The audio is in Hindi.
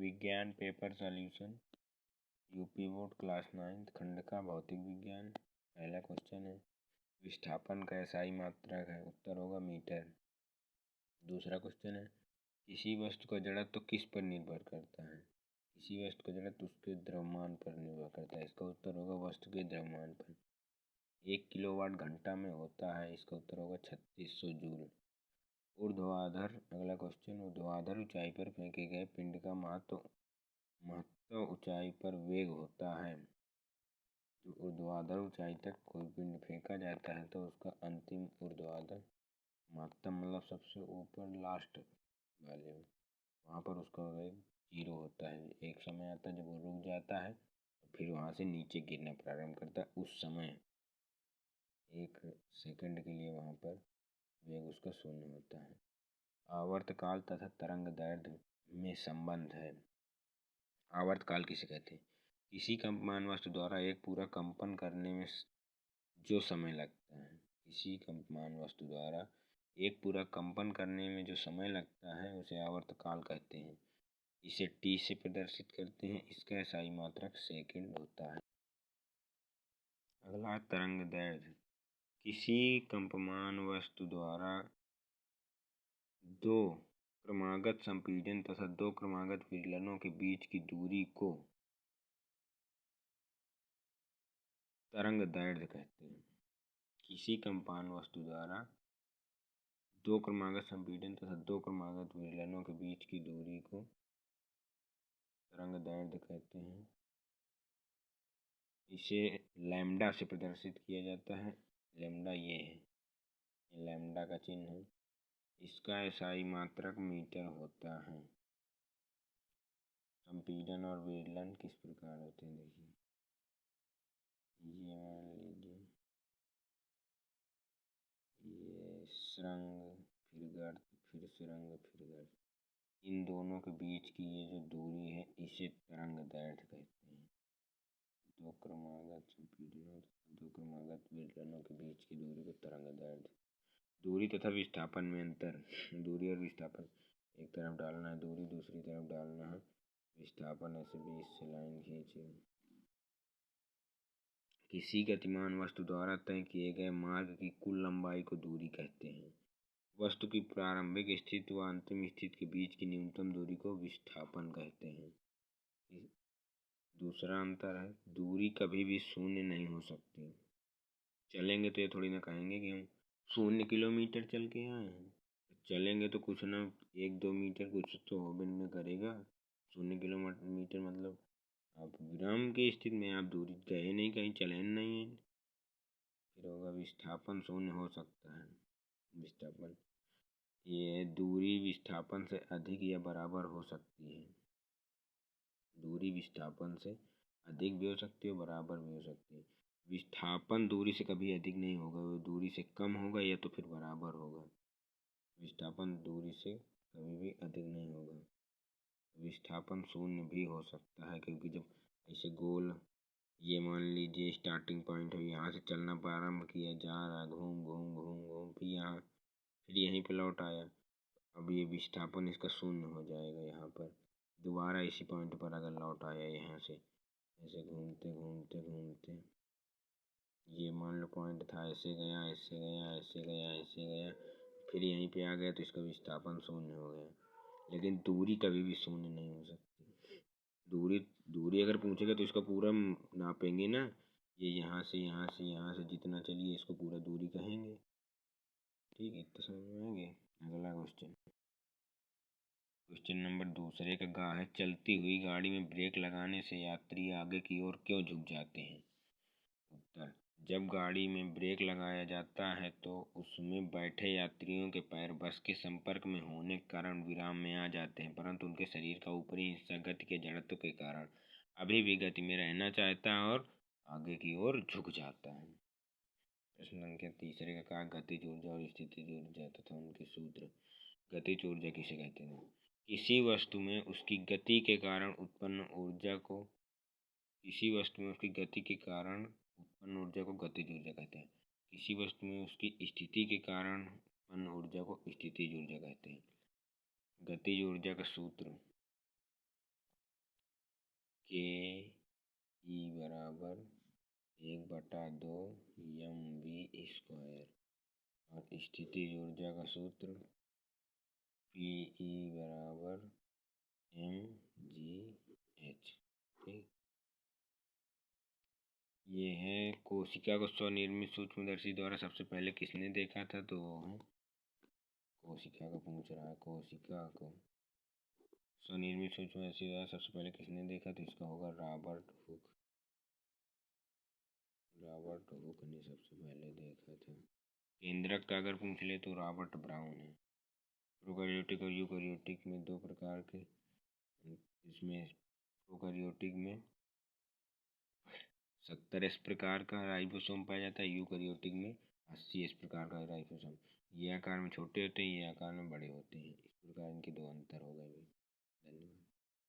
विज्ञान paper solution UP board class 9 खंड का भौतिक विज्ञान। पहला क्वेश्चन है विस्थापन का एसआई मात्रक है, उत्तर होगा मीटर। दूसरा क्वेश्चन है किसी वस्तु का जड़त्व किस पर निर्भर करता है? किसी वस्तु का जड़त्व उसके द्रव्यमान पर निर्भर करता है, इसका उत्तर होगा वस्तु के द्रव्यमान पर। 1 किलोवाट घंटा में होता है, इसका उत्तर होगा 3600 जूल। ऊर्ध्वाधर, अगला क्वेश्चन, ऊर्ध्वाधर ऊंचाई पर फेंके गए पिंड का महत्तम ऊंचाई पर वेग होता है। जो ऊर्ध्वाधर ऊंचाई तक कोई पिंड फेंका जाता है तो उसका अंतिम ऊर्ध्वाधर महत्तम मतलब सबसे ऊपर लास्ट वाले में, वहाँ पर उसका वेग 0 होता है। एक समय आता है जब वो रुक जाता है फिर वहाँ से नीचे गिरना प्रारंभ करता है, उस समय 1 सेकंड के लिए वहाँ पर वेग उसका 0 होता है। आवर्तकाल तथा तरंग दैर्ध्य में संबंध है। आवर्तकाल किसे कहते हैं? किसी कंपमान वस्तु द्वारा एक पूरा कंपन करने में जो समय लगता है, किसी कंपमान वस्तु द्वारा एक पूरा कंपन करने में जो समय लगता है उसे आवर्तकाल कहते हैं। इसे टी से प्रदर्शित करते हैं, इसका एसआई मात्रक सेकंड होता है। अगला तरंग दैर्ध्य, किसी कंपमान वस्तु द्वारा 2 क्रमागत संपीड़न तथा 2 क्रमागत विचलनों के बीच की दूरी को तरंग दैर्ध्य कहते हैं। किसी कंपन वस्तु द्वारा 2 क्रमागत संपीड़न तथा 2 क्रमागत विचलनों के बीच की दूरी को तरंग दैर्ध्य कहते हैं। इसे लैम्डा से प्रदर्शित किया जाता है। लैम्डा ये है, लैम्डा का चिन्ह है। इसका एसआई मात्रक मीटर होता है। संपीड़न और विचलन किस प्रकार होते हैं देखिए, ये मान लीजिए ये सुरंग फिर गर्त फिर सुरंग फिर गर्त, इन दोनों के बीच की ये जो दूरी है इसे तरंग दैर्ध्य कहते हैं। 2 क्रमागत संपीड़नों 2 क्रमागत विचलनों के बीच की दूरी को तरंग दैर्ध्य। दूरी तथा विस्थापन में अंतर। दूरी और विस्थापन, एक तरफ डालना है दूरी, दूसरी तरफ डालना है विस्थापन, ऐसे बीच से लाइन खींचे। किसी गतिमान वस्तु द्वारा तय किए गए मार्ग की कुल लंबाई को दूरी कहते हैं। वस्तु की प्रारंभिक स्थिति व अंतिम स्थिति के बीच की न्यूनतम दूरी को विस्थापन कहते हैं। दूसरा अंतर है दूरी कभी भी शून्य नहीं हो सकती। चलेंगे तो ये थोड़ी ना कहेंगे कि हम 0 किलोमीटर चल के आए हैं, चलेंगे तो कुछ ना 1-2 मीटर कुछ तो होबे करेगा। 0 किलोमीटर मतलब आप विराम की स्थिति में आप दूरी गए नहीं, कहीं चले नहीं है। फिर होगा विस्थापन 0 हो सकता है। विस्थापन, ये दूरी विस्थापन से अधिक या बराबर हो सकती है। दूरी विस्थापन से अधिक भी हो सकती है, बराबर भी हो सकती है। विस्थापन दूरी से कभी अधिक नहीं होगा, वो दूरी से कम होगा या तो फिर बराबर होगा। विस्थापन दूरी से कभी भी अधिक नहीं होगा। विस्थापन 0 भी हो सकता है, क्योंकि जब ऐसे गोल, ये मान लीजिए स्टार्टिंग पॉइंट है, यहाँ से चलना प्रारंभ किया, जा रहा घूम घूम घूम घूम फिर यहाँ फिर यहीं पे लौट आया, अब ये विस्थापन इसका 0 हो जाएगा। यहाँ पर दोबारा इसी पॉइंट पर अगर लौट आया यहाँ से ऐसे घूमते घूमते घूमते, ये मान लो पॉइंट था, ऐसे गया ऐसे गया ऐसे गया ऐसे गया फिर यहीं पे आ गया तो इसका विस्थापन 0 हो गया। लेकिन दूरी कभी भी 0 नहीं हो सकती। दूरी अगर पूछेगा तो इसका पूरा नापेंगे ना, ये यहाँ से यहाँ से यहाँ से जितना चलिए इसको पूरा दूरी कहेंगे। ठीक है, इतना समझ में आएंगे। अगला क्वेश्चन नंबर 2 का गा है, चलती हुई गाड़ी में ब्रेक लगाने से यात्री आगे की ओर क्यों झुक जाते हैं? उत्तर, जब गाड़ी में ब्रेक लगाया जाता है तो उसमें बैठे यात्रियों के पैर बस के संपर्क में होने के कारण विराम में आ जाते हैं, परंतु उनके शरीर का ऊपरी हिस्सा गति के जड़त्व के कारण अभी भी गति में रहना चाहता है और आगे की ओर झुक जाता है। प्रश्न संख्या 3 का कहा, गतिज ऊर्जा और स्थितिज ऊर्जा तथा उनके सूत्र। गतिज ऊर्जा किसे कहते हैं? किसी वस्तु में उसकी गति के कारण उत्पन्न ऊर्जा को गतिज ऊर्जा कहते हैं। किसी वस्तु में उसकी स्थिति के कारण उत्पन्न ऊर्जा को स्थितिज ऊर्जा कहते हैं। गतिज ऊर्जा का सूत्र, के ई बराबर 1/2 mv²। और स्थितिज ऊर्जा का सूत्र पी ई बराबर mgh। ठीक, ये है कोशिका को स्वनिर्मित सूक्ष्मदर्शी द्वारा सबसे पहले किसने देखा था? तो वो है कोशिका को पूछ रहा है। कोशिका को स्वनिर्मित सूक्ष्मदर्शी द्वारा सबसे पहले किसने देखा? तो इसका होगा रॉबर्ट हुक। रॉबर्ट हुक ने सबसे पहले देखा था। केंद्रक का अगर पूछ ले तो रॉबर्ट ब्राउन है। प्रोकैरियोटिक और यूकैरियोटिक में दो प्रकार के, इसमें प्रोकैरियोटिक में 70 प्रकार का राइबोसोम पाया जाता है, यूकैरियोटिक में 80 प्रकार का राइबोसोम। ये आकार में छोटे होते हैं, ये आकार में बड़े होते हैं। इस प्रकार इनके दो अंतर हो गए।